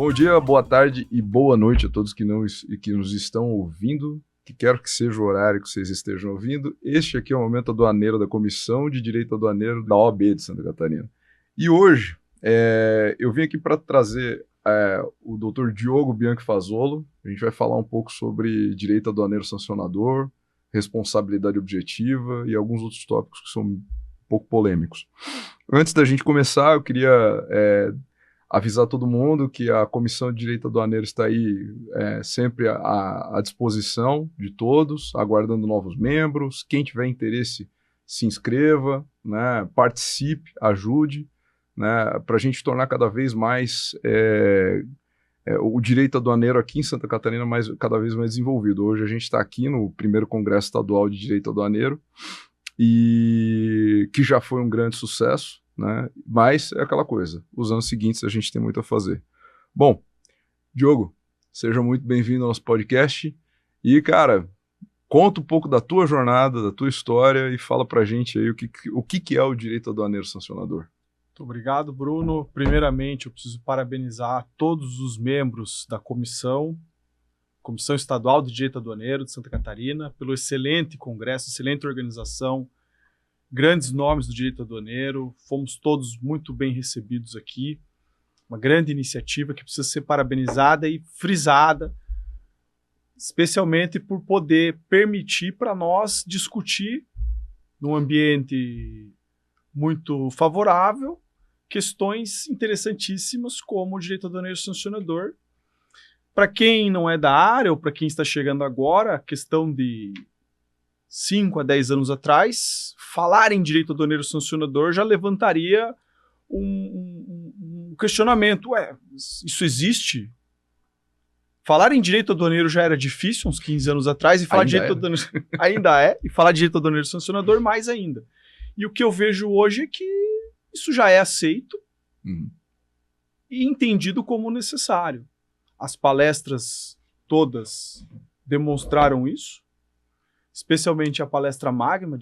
Bom dia, boa tarde e boa noite a todos que nos estão ouvindo, que quero que seja o horário que vocês estejam ouvindo. Este aqui é o Momento Aduaneiro da Comissão de Direito Aduaneiro da OAB de Santa Catarina. E hoje eu vim aqui para trazer o Dr. Diogo Bianchi Fasolo. A gente vai falar um pouco sobre direito aduaneiro sancionador, responsabilidade objetiva e alguns outros tópicos que são um pouco polêmicos. Antes da gente começar, eu queria avisar todo mundo que a Comissão de Direito Aduaneiro está aí sempre à disposição de todos, aguardando novos membros. Quem tiver interesse, se inscreva, né, participe, ajude, né, para a gente tornar cada vez mais o direito aduaneiro aqui em Santa Catarina cada vez mais desenvolvido. Hoje a gente está aqui no primeiro Congresso Estadual de Direito Aduaneiro, e que já foi um grande sucesso, né? Mas é aquela coisa, os anos seguintes a gente tem muito a fazer. Bom, Diogo, seja muito bem-vindo ao nosso podcast e, cara, conta um pouco da tua jornada, da tua história e fala pra gente aí o que é o direito aduaneiro sancionador. Muito obrigado, Bruno. Primeiramente, eu preciso parabenizar todos os membros da Comissão Estadual de Direito Aduaneiro de Santa Catarina pelo excelente congresso, excelente organização, grandes nomes do direito aduaneiro, fomos todos muito bem recebidos aqui, uma grande iniciativa que precisa ser parabenizada e frisada, especialmente por poder permitir para nós discutir num ambiente muito favorável questões interessantíssimas como o direito aduaneiro sancionador. Para quem não é da área ou para quem está chegando agora, a questão de 5 a 10 anos atrás, falar em direito aduaneiro sancionador já levantaria um questionamento. Isso existe? Falar em direito aduaneiro já era difícil uns 15 anos atrás, e falar de direito aduaneiro ainda é, e falar de direito aduaneiro sancionador mais ainda. E o que eu vejo hoje é que isso já é aceito e entendido como necessário. As palestras todas demonstraram isso, especialmente a palestra magna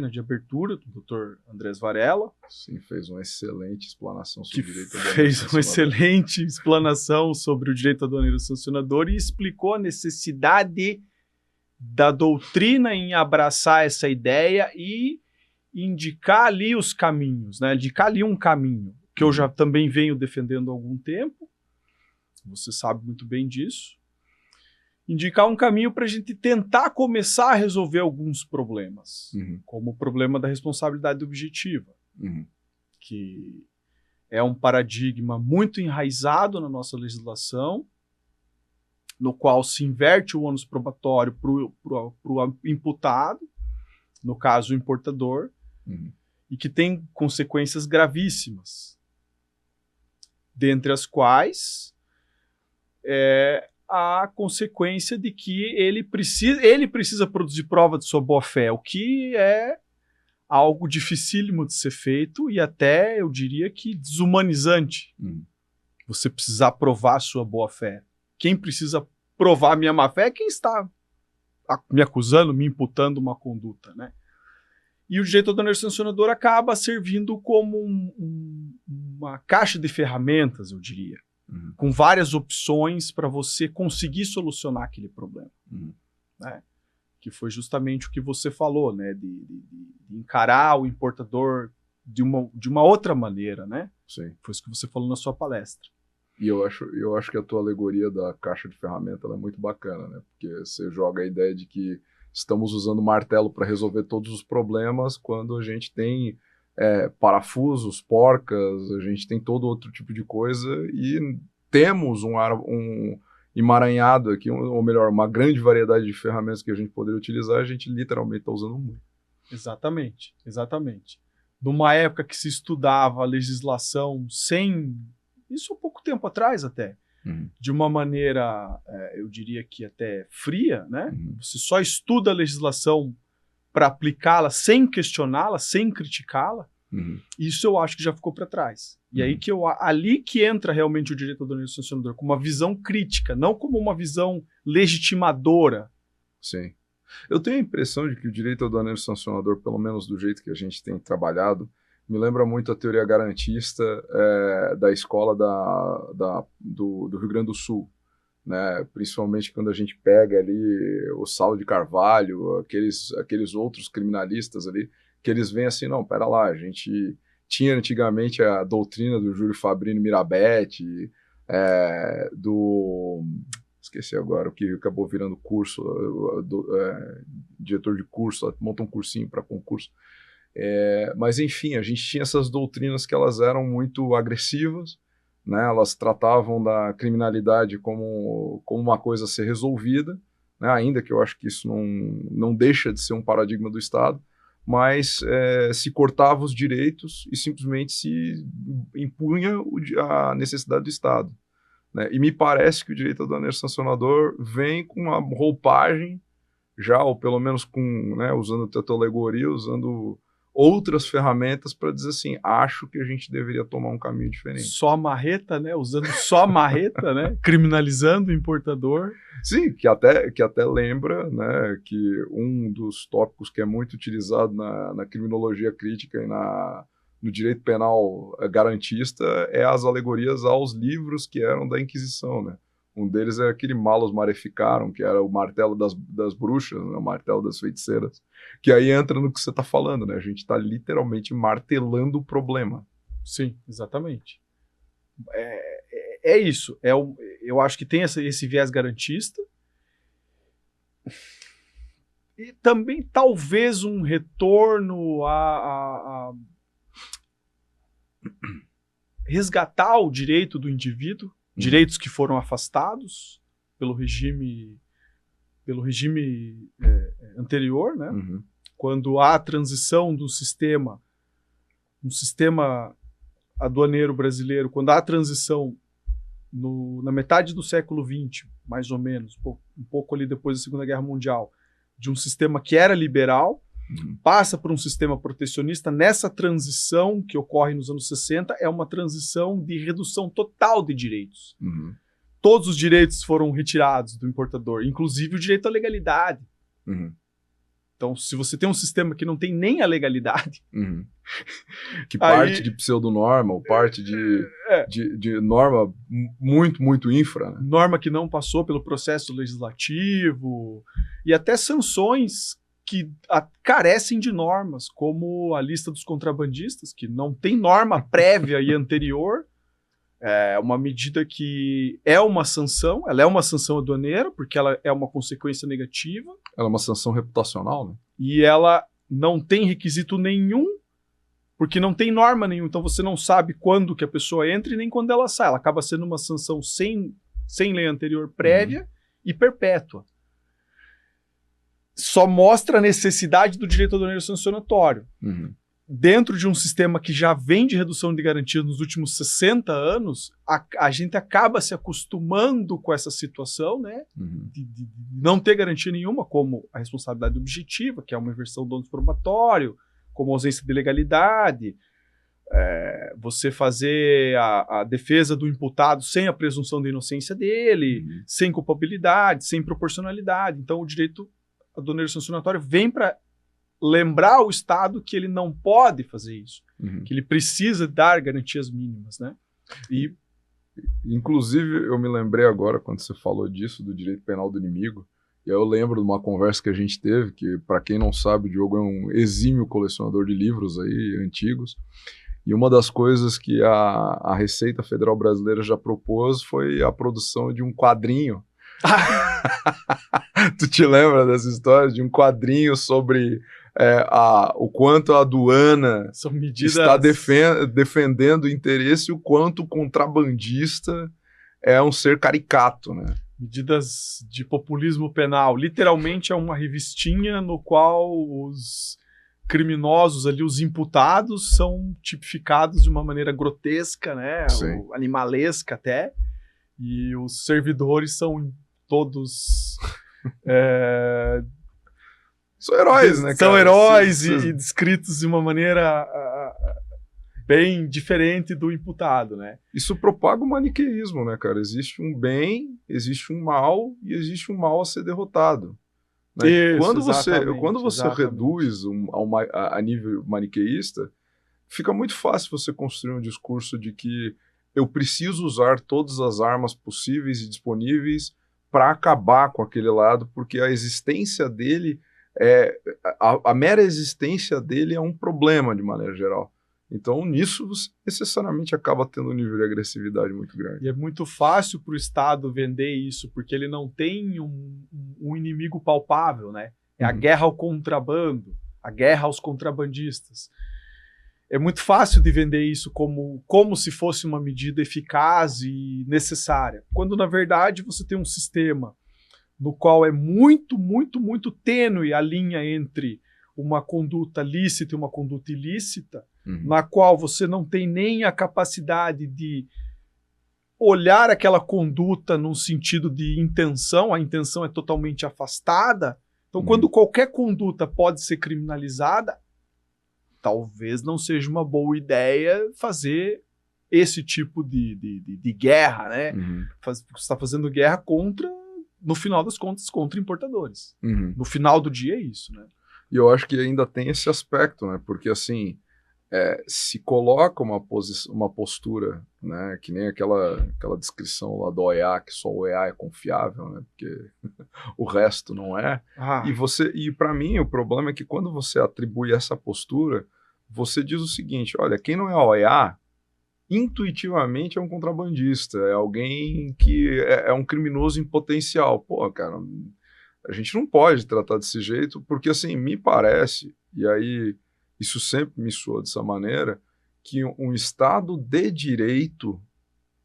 de abertura do Dr. Andrés Varela. Sim, fez uma excelente explanação sobre o direito aduaneiro sancionador. Fez uma excelente explanação sobre o direito aduaneiro sancionador e explicou a necessidade da doutrina em abraçar essa ideia e indicar ali os caminhos, né? Indicar ali um caminho, que eu já também venho defendendo há algum tempo. Você sabe muito bem disso. Indicar um caminho para a gente tentar começar a resolver alguns problemas, como o problema da responsabilidade objetiva, que é um paradigma muito enraizado na nossa legislação, no qual se inverte o ônus probatório para o imputado, no caso o importador, e que tem consequências gravíssimas, dentre as quais a consequência de que ele precisa produzir prova de sua boa-fé, o que é algo dificílimo de ser feito e até, eu diria que, desumanizante. Você precisar provar sua boa-fé. Quem precisa provar minha má-fé é quem está me acusando, me imputando uma conduta, né? E o direito aduaneiro sancionador acaba servindo como uma caixa de ferramentas, eu diria, com várias opções para você conseguir solucionar aquele problema. Né? Que foi justamente o que você falou, né? De encarar o importador de uma outra maneira, né? Sim. Foi isso que você falou na sua palestra. E eu acho que a tua alegoria da caixa de ferramenta ela é muito bacana, né? Porque você joga a ideia de que estamos usando martelo para resolver todos os problemas, quando a gente tem parafusos, porcas, a gente tem todo outro tipo de coisa e temos um emaranhado aqui, ou melhor, uma grande variedade de ferramentas que a gente poderia utilizar, a gente literalmente está usando muito. Exatamente, exatamente. Numa época que se estudava a legislação isso há pouco tempo atrás até, de uma maneira, eu diria que até fria, né? Você só estuda a legislação para aplicá-la sem questioná-la, sem criticá-la. Isso eu acho que já ficou para trás. E aí ali que entra realmente o direito aduaneiro sancionador, com uma visão crítica, não como uma visão legitimadora. Sim. Eu tenho a impressão de que o direito aduaneiro sancionador, pelo menos do jeito que a gente tem trabalhado, me lembra muito a teoria garantista da escola do Rio Grande do Sul, né? Principalmente quando a gente pega ali o Saulo de Carvalho, aqueles outros criminalistas ali, que eles veem assim, não, pera lá, a gente tinha antigamente a doutrina do Júlio Fabrini Mirabetti, esqueci agora, o que acabou virando curso, diretor de curso, monta um cursinho para concurso. Mas, enfim, a gente tinha essas doutrinas que elas eram muito agressivas, né? Elas tratavam da criminalidade como uma coisa a ser resolvida, né? Ainda que eu acho que isso não deixa de ser um paradigma do Estado, mas se cortava os direitos e simplesmente se impunha a necessidade do Estado, né? E me parece que o direito aduaneiro sancionador vem com uma roupagem já, ou pelo menos com, né, usando a alegoria, usando outras ferramentas para dizer assim, acho que a gente deveria tomar um caminho diferente. Só a marreta, né? Usando só a marreta, né? Criminalizando o importador. Sim, que até lembra, né, que um dos tópicos que é muito utilizado na criminologia crítica e no direito penal garantista é as alegorias aos livros que eram da Inquisição, né? Um deles era aquele Malus Maleficarum, que era o martelo das bruxas, né? O martelo das feiticeiras, que aí entra no que você está falando, né? A gente está literalmente martelando o problema. Sim, exatamente. É isso. Eu acho que tem esse viés garantista e também talvez um retorno a resgatar o direito do indivíduo, direitos que foram afastados pelo regime anterior, né? Uhum. Quando há a transição do sistema, um sistema aduaneiro brasileiro, quando há a transição na metade do século XX, mais ou menos, um pouco ali depois da Segunda Guerra Mundial, de um sistema que era liberal, passa por um sistema protecionista. Nessa transição que ocorre nos anos 60, é uma transição de redução total de direitos. Uhum. Todos os direitos foram retirados do importador, inclusive o direito à legalidade. Uhum. Então, se você tem um sistema que não tem nem a legalidade... Uhum. Que parte de pseudonorma, ou parte de norma muito, muito infra, né? Norma que não passou pelo processo legislativo, e até sanções que carecem de normas, como a lista dos contrabandistas, que não tem norma prévia e anterior. É uma medida que é uma sanção, ela é uma sanção aduaneira, porque ela é uma consequência negativa. Ela é uma sanção reputacional, né? E ela não tem requisito nenhum, porque não tem norma nenhuma. Então você não sabe quando que a pessoa entra e nem quando ela sai. Ela acaba sendo uma sanção sem lei anterior prévia e perpétua. Só mostra a necessidade do direito aduaneiro sancionatório. Uhum. Dentro de um sistema que já vem de redução de garantia nos últimos 60 anos, a gente acaba se acostumando com essa situação, né? De não ter garantia nenhuma, como a responsabilidade objetiva, que é uma inversão do ônus probatório, como a ausência de legalidade, você fazer a defesa do imputado sem a presunção de inocência dele, sem culpabilidade, sem proporcionalidade. Então o direito aduaneiro sancionatório vem para lembrar o Estado que ele não pode fazer isso, que ele precisa dar garantias mínimas, né? E, inclusive, eu me lembrei agora, quando você falou disso, do direito penal do inimigo, e aí eu lembro de uma conversa que a gente teve, que, para quem não sabe, o Diogo é um exímio colecionador de livros aí, antigos, e uma das coisas que a Receita Federal Brasileira já propôs foi a produção de um quadrinho. Tu te lembra dessa história? De um quadrinho sobre o quanto a aduana está defendendo o interesse e o quanto o contrabandista é um ser caricato, né? Medidas de populismo penal. Literalmente é uma revistinha no qual os criminosos ali, os imputados, são tipificados de uma maneira grotesca, né? Animalesca até. E os servidores são todos... são heróis, né, cara? São heróis e descritos de uma maneira bem diferente do imputado, né? Isso propaga o maniqueísmo, né, cara? Existe um bem, existe um mal e existe um mal a ser derrotado. Né? Isso, quando você reduz a nível maniqueísta, fica muito fácil você construir um discurso de que eu preciso usar todas as armas possíveis e disponíveis para acabar com aquele lado, porque a existência dele, a mera existência dele é um problema de maneira geral. Então, nisso, você necessariamente acaba tendo um nível de agressividade muito grande. E é muito fácil para o Estado vender isso, porque ele não tem um inimigo palpável, né? É a guerra ao contrabando, a guerra aos contrabandistas. É muito fácil de vender isso como se fosse uma medida eficaz e necessária, quando, na verdade, você tem um sistema no qual é muito, muito, muito tênue a linha entre uma conduta lícita e uma conduta ilícita, na qual você não tem nem a capacidade de olhar aquela conduta num sentido de intenção, a intenção é totalmente afastada. Então, quando qualquer conduta pode ser criminalizada, talvez não seja uma boa ideia fazer esse tipo de guerra, né? Você está fazendo guerra contra, no final das contas, contra importadores. No final do dia é isso, né? E eu acho que ainda tem esse aspecto, né? Porque, assim, se coloca uma postura, né? Que nem aquela descrição lá do OEA, que só o OEA é confiável, né? Porque o resto não é. E para mim, o problema é que quando você atribui essa postura, você diz o seguinte, olha, quem não é OEA, intuitivamente é um contrabandista, é alguém que é um criminoso em potencial. Pô, cara, a gente não pode tratar desse jeito, porque, assim, me parece, e aí isso sempre me soa dessa maneira, que um Estado de direito,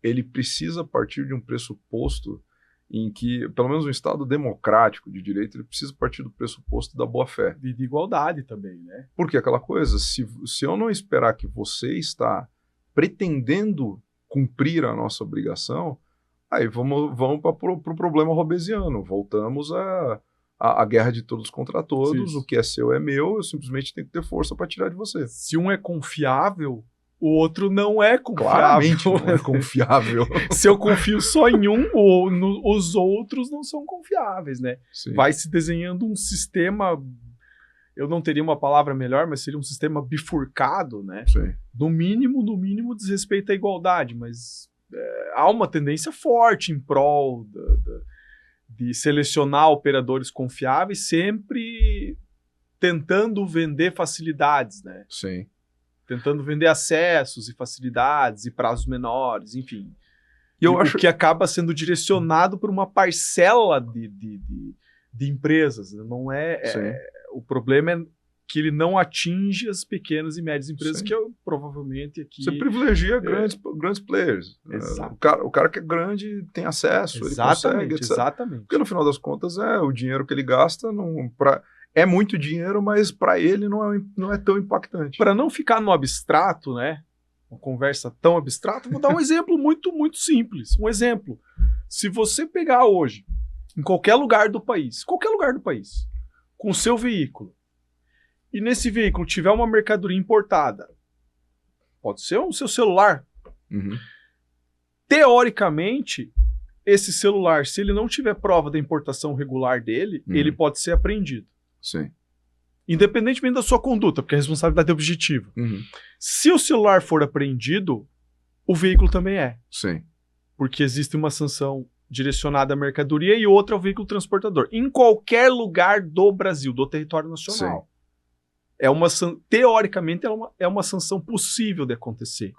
ele precisa partir de um pressuposto em que, pelo menos um Estado democrático de direito, ele precisa partir do pressuposto da boa-fé. De igualdade também, né? Porque aquela coisa, se eu não esperar que você está pretendendo cumprir a nossa obrigação, aí vamos para o problema robesiano, voltamos à guerra de todos contra todos, o que é seu é meu, eu simplesmente tenho que ter força para tirar de você. Se um é confiável, o outro não é confiável. Claramente não é confiável. Se eu confio só em um, os outros não são confiáveis, né? Sim. Vai se desenhando um sistema, eu não teria uma palavra melhor, mas seria um sistema bifurcado, né? Sim. No mínimo desrespeita a igualdade, mas há uma tendência forte em prol de selecionar operadores confiáveis, sempre tentando vender facilidades, né? Sim. Tentando vender acessos e facilidades e prazos menores, enfim. E eu acho que acaba sendo direcionado por uma parcela de empresas. Não o problema é que ele não atinge as pequenas e médias empresas, que eu provavelmente aqui... Você privilegia grandes players. Exato. O cara que é grande tem acesso, ele consegue, etc. Exatamente. Porque no final das contas o dinheiro que ele gasta é muito dinheiro, mas para ele não é tão impactante. Para não ficar no abstrato, né? Uma conversa tão abstrata, vou dar um exemplo muito, muito simples. Um exemplo. Se você pegar hoje, em qualquer lugar do país, com o seu veículo, e nesse veículo tiver uma mercadoria importada, pode ser o seu celular. Teoricamente, esse celular, se ele não tiver prova da importação regular dele, ele pode ser apreendido. Sim. Independentemente da sua conduta, porque a responsabilidade é objetiva. Se o celular for apreendido, o veículo também é. Sim. Porque existe uma sanção direcionada à mercadoria e outra ao veículo transportador. Em qualquer lugar do Brasil, do território nacional. Sim. Teoricamente, é uma sanção possível de acontecer.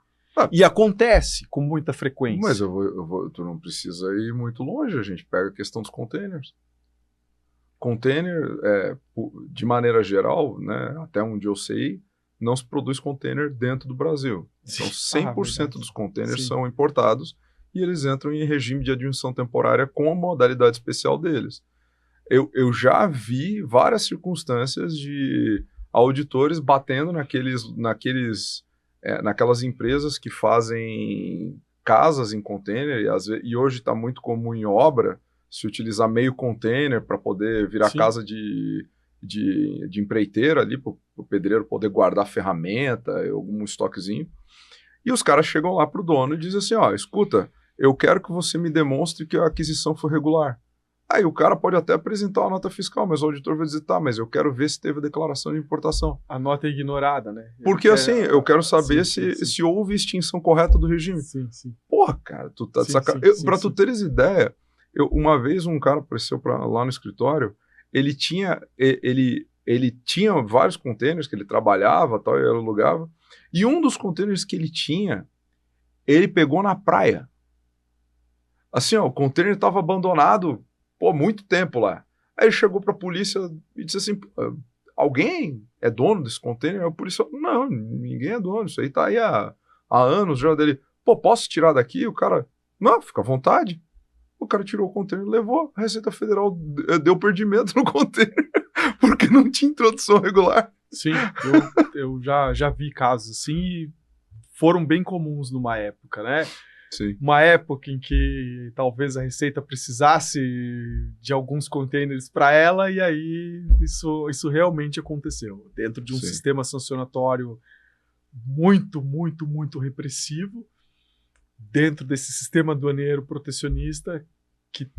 E acontece com muita frequência. Mas tu não precisa ir muito longe, a gente pega a questão dos containers. Container, de maneira geral, né, até onde eu sei, não se produz container dentro do Brasil. Então, 100% dos containers são importados e eles entram em regime de admissão temporária com a modalidade especial deles. Eu já vi várias circunstâncias de auditores batendo naquelas empresas que fazem casas em container, e hoje está muito comum em obra se utilizar meio container para poder virar casa de empreiteiro ali, para o pedreiro poder guardar ferramenta, algum estoquezinho. E os caras chegam lá para o dono e dizem assim, escuta, eu quero que você me demonstre que a aquisição foi regular. Aí o cara pode até apresentar uma nota fiscal, mas o auditor vai dizer, tá, mas eu quero ver se teve a declaração de importação. A nota é ignorada, né? Porque assim, eu quero saber se houve extinção correta do regime. Sim, sim. Porra, cara, tu tá de sacanagem. Pra tu teres ideia, uma vez um cara apareceu lá no escritório, ele tinha vários containers que ele trabalhava, tal, e alugava, e um dos containers que ele tinha, ele pegou na praia. Assim, ó, o container estava abandonado, muito tempo lá. Aí ele chegou pra polícia e disse assim, alguém é dono desse container? Aí a polícia, não, ninguém é dono, isso aí tá aí há anos já dele. Posso tirar daqui? O cara, não, fica à vontade. O cara tirou o container e levou. A Receita Federal deu perdimento no container porque não tinha introdução regular. Sim, eu já vi casos assim e foram bem comuns numa época, né? Sim. Uma época em que talvez a Receita precisasse de alguns containers para ela, e aí isso realmente aconteceu. Dentro de um sistema sancionatório muito, muito, muito repressivo, dentro desse sistema aduaneiro protecionista que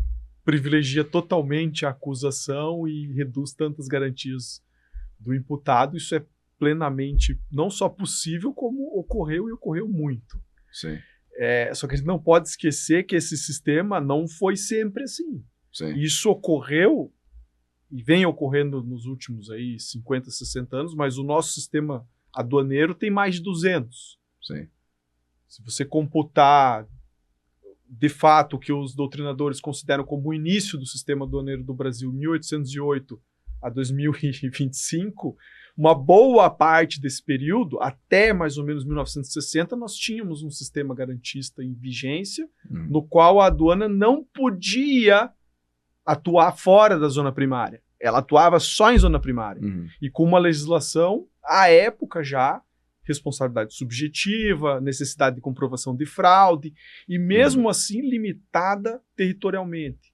privilegia totalmente a acusação e reduz tantas garantias do imputado, isso é plenamente não só possível, como ocorreu e ocorreu muito. Sim. Só que a gente não pode esquecer que esse sistema não foi sempre assim. Sim. Isso ocorreu e vem ocorrendo nos últimos aí 50, 60 anos, mas o nosso sistema aduaneiro tem mais de 200. Sim. Se você computar de fato o que os doutrinadores consideram como o início do sistema aduaneiro do Brasil, 1808 a 2025, uma boa parte desse período, até mais ou menos 1960, nós tínhamos um sistema garantista em vigência, no qual a aduana não podia atuar fora da zona primária. Ela atuava só em zona primária. E com uma legislação, à época já, responsabilidade subjetiva, necessidade de comprovação de fraude, e mesmo assim limitada territorialmente.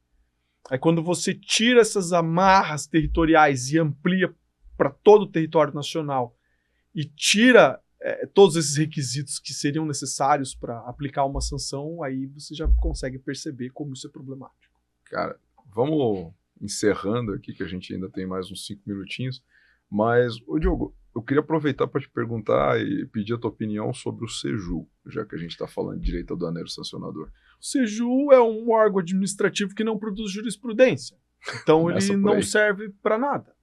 Aí quando você tira essas amarras territoriais e amplia para todo o território nacional e tira todos esses requisitos que seriam necessários para aplicar uma sanção, aí você já consegue perceber como isso é problemático. Cara, vamos encerrando aqui, que a gente ainda tem mais uns 5 minutinhos, mas, Diogo, eu queria aproveitar para te perguntar e pedir a tua opinião sobre o SEJU, já que a gente está falando de direito aduaneiro sancionador. O SEJU é um órgão administrativo que não produz jurisprudência, então ele não serve para nada.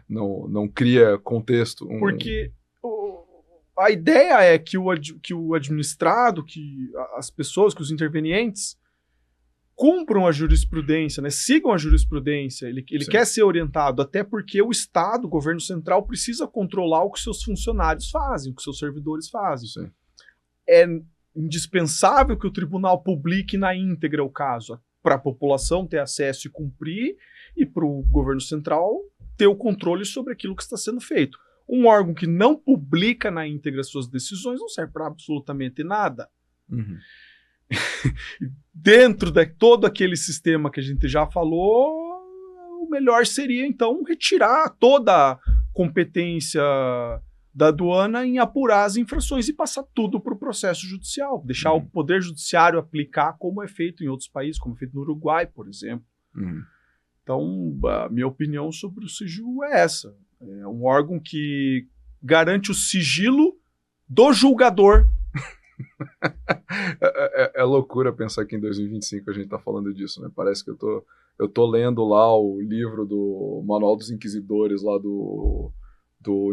não cria contexto. Porque a ideia é que o administrado, que as pessoas, que os intervenientes cumpram a jurisprudência, né, sigam a jurisprudência, ele quer ser orientado, até porque o Estado, o governo central, precisa controlar o que seus funcionários fazem, o que seus servidores fazem. Sim. É indispensável que o tribunal publique na íntegra o caso, para a população ter acesso e cumprir, e para o governo central ter o controle sobre aquilo que está sendo feito. Um órgão que não publica na íntegra suas decisões não serve para absolutamente nada. Dentro de todo aquele sistema que a gente já falou, o melhor seria, então, retirar toda a competência da aduana em apurar as infrações e passar tudo para o processo judicial, deixar o Poder Judiciário aplicar como é feito em outros países, como é feito no Uruguai, por exemplo. Então, a minha opinião sobre o SEJU é essa. É um órgão que garante o sigilo do julgador. É loucura pensar que em 2025 a gente está falando disso, né? Parece que eu tô lendo lá o livro do Manual dos Inquisidores, lá do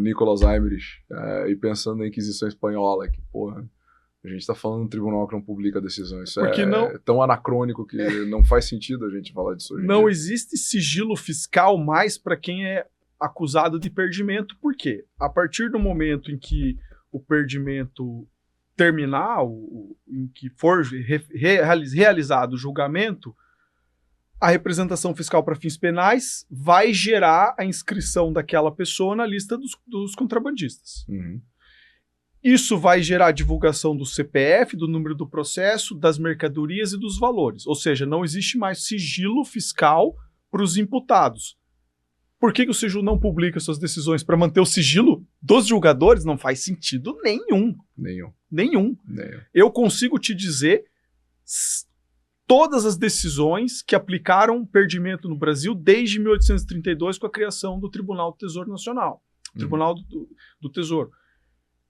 Nicolas Eymerich, e pensando na Inquisição Espanhola, que, porra, a gente está falando de um tribunal que não publica decisões. Isso é tão anacrônico que não faz sentido a gente falar disso hoje em dia. Não existe sigilo fiscal mais para quem é acusado de perdimento. Por quê? A partir do momento em que o perdimento terminar, em que for realizado o julgamento, a representação fiscal para fins penais vai gerar a inscrição daquela pessoa na lista dos contrabandistas. Isso vai gerar a divulgação do CPF, do número do processo, das mercadorias e dos valores. Ou seja, não existe mais sigilo fiscal para os imputados. Por que o SEJU não publica suas decisões para manter o sigilo dos julgadores? Não faz sentido nenhum. Nenhum. Eu consigo te dizer todas as decisões que aplicaram perdimento no Brasil desde 1832, com a criação do Tribunal do Tesouro Nacional, Tribunal do Tesouro.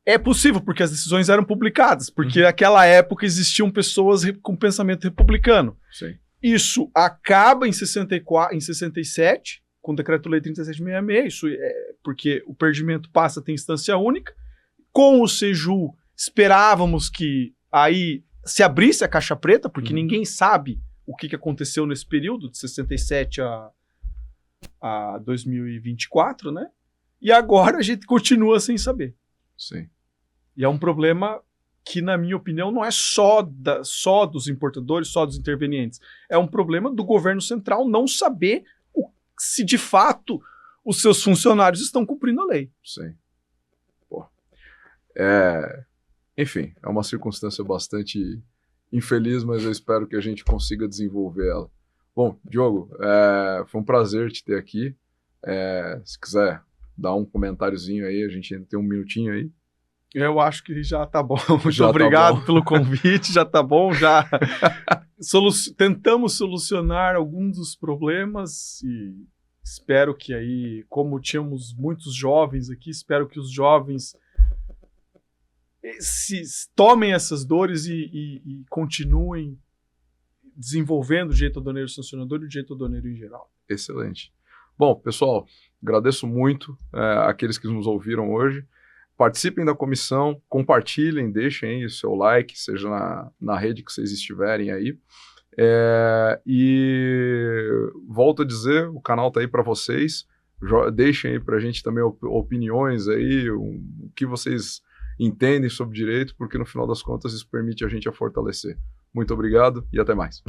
É possível, porque as decisões eram publicadas, porque naquela época existiam pessoas com pensamento republicano. Sim. Isso acaba em 67, com o Decreto-Lei 3766, isso é porque o perdimento passa a ter instância única. Com o SEJU, esperávamos que aí se abrisse a caixa preta, porque ninguém sabe o que aconteceu nesse período, de 67 a 2024, né? E agora a gente continua sem saber. Sim. E é um problema que, na minha opinião, não é só dos importadores, só dos intervenientes. É um problema do governo central não saber se, de fato, os seus funcionários estão cumprindo a lei. Sim. Pô. Enfim, é uma circunstância bastante infeliz, mas eu espero que a gente consiga desenvolver ela. Bom, Diogo, foi um prazer te ter aqui. Se quiser dar um comentáriozinho aí, a gente ainda tem um minutinho aí. Eu acho que já tá bom. Muito obrigado pelo convite, já tá bom. Já tentamos solucionar alguns dos problemas e espero que aí, como tínhamos muitos jovens aqui, espero que os jovens tomem essas dores e continuem desenvolvendo o direito aduaneiro sancionador e o direito aduaneiro em geral. Excelente. Bom, pessoal, agradeço muito aqueles que nos ouviram hoje. Participem da comissão, compartilhem, deixem aí o seu like, seja na rede que vocês estiverem aí. E volto a dizer, o canal está aí para vocês. Deixem aí para a gente também opiniões aí, o que vocês entendem sobre direito, porque no final das contas isso permite a gente a fortalecer. Muito obrigado e até mais.